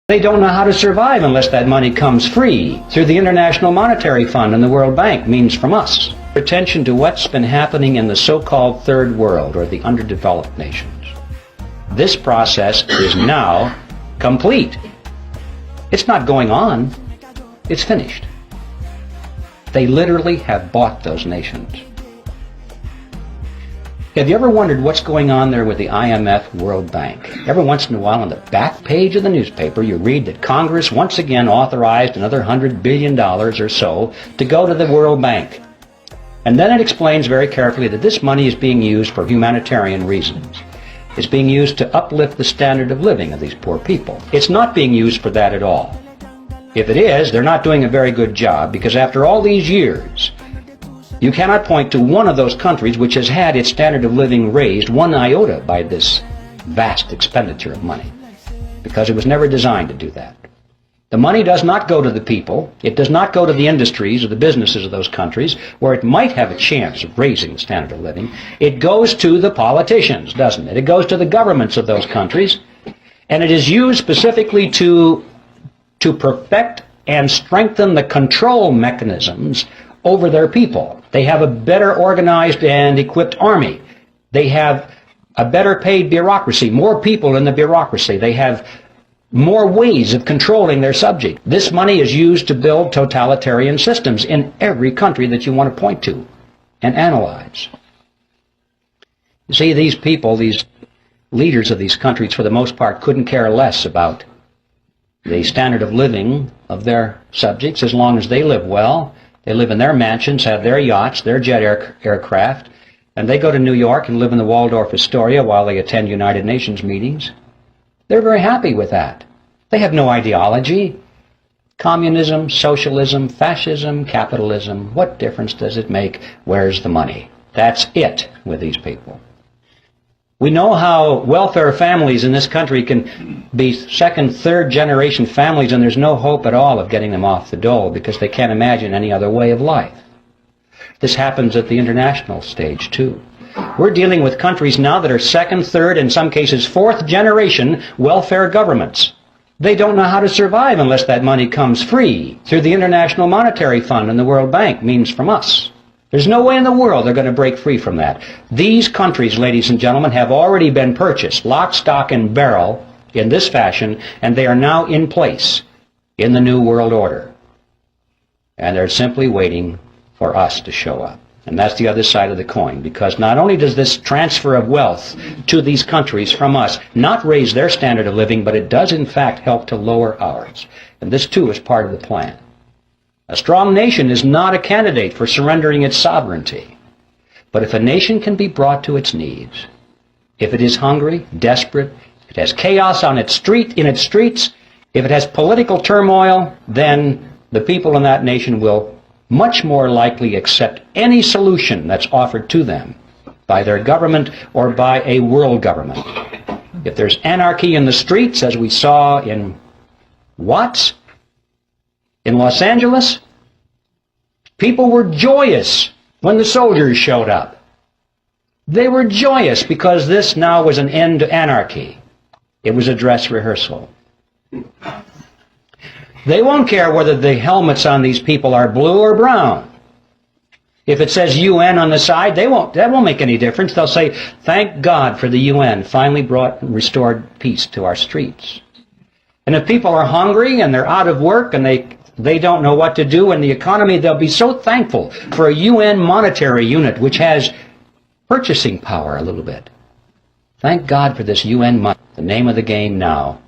They don't know how to survive unless that money comes free through the International Monetary Fund and the World Bank, means from us. Attention to what's been happening in the so-called third world, or the underdeveloped nations. This process is now complete. It's not going on. It's finished. They literally have bought those nations. Have you ever wondered what's going on there with the IMF World Bank? Every once in a while on the back page of the newspaper you read that Congress once again authorized another $100 billion or so to go to the World Bank. And then it explains very carefully that this money is being used for humanitarian reasons. It's being used to uplift the standard of living of these poor people. It's not being used for that at all. If it is, they're not doing a very good job, because after all these years, you cannot point to one of those countries which has had its standard of living raised one iota by this vast expenditure of money, because it was never designed to do that. The money does not go to the people. It does not go to the industries or the businesses of those countries where it might have a chance of raising the standard of living. It goes to the politicians, doesn't it? It goes to the governments of those countries, and it is used specifically to perfect and strengthen the control mechanisms over their people. They have a better organized and equipped army. They have a better paid bureaucracy, more people in the bureaucracy. They have more ways of controlling their subject. This money is used to build totalitarian systems in every country that you want to point to and analyze. You see, these people, these leaders of these countries, for the most part, couldn't care less about the standard of living of their subjects as long as they live well. They live in their mansions, have their yachts, their jet aircraft, and they go to New York and live in the Waldorf Astoria while they attend United Nations meetings. They're very happy with that. They have no ideology. Communism, socialism, fascism, capitalism, what difference does it make? Where's the money? That's it with these people. We know how welfare families in this country can be second, third generation families, and there's no hope at all of getting them off the dole because they can't imagine any other way of life. This happens at the international stage too. We're dealing with countries now that are second, third, in some cases fourth generation welfare governments. They don't know how to survive unless that money comes free through the International Monetary Fund and the World Bank, means from us. There's no way in the world they're going to break free from that. These countries, ladies and gentlemen, have already been purchased, lock, stock, and barrel, in this fashion, and they are now in place in the New World Order. And they're simply waiting for us to show up. And that's the other side of the coin, because not only does this transfer of wealth to these countries from us not raise their standard of living, but it does in fact help to lower ours. And this too is part of the plan. A strong nation is not a candidate for surrendering its sovereignty. But if a nation can be brought to its knees, if it is hungry, desperate, if it has chaos in its streets, if it has political turmoil, then the people in that nation will much more likely accept any solution that's offered to them by their government or by a world government. If there's anarchy in the streets, as we saw in Watts, in Los Angeles, people were joyous when the soldiers showed up. They were joyous because this now was an end to anarchy. It was a dress rehearsal. They won't care whether the helmets on these people are blue or brown. If it says UN on the side, that won't make any difference. They'll say, thank God for the UN finally brought and restored peace to our streets. And if people are hungry and they're out of work and they don't know what to do in the economy, they'll be so thankful for a UN monetary unit which has purchasing power a little bit. Thank God for this UN money. The name of the game now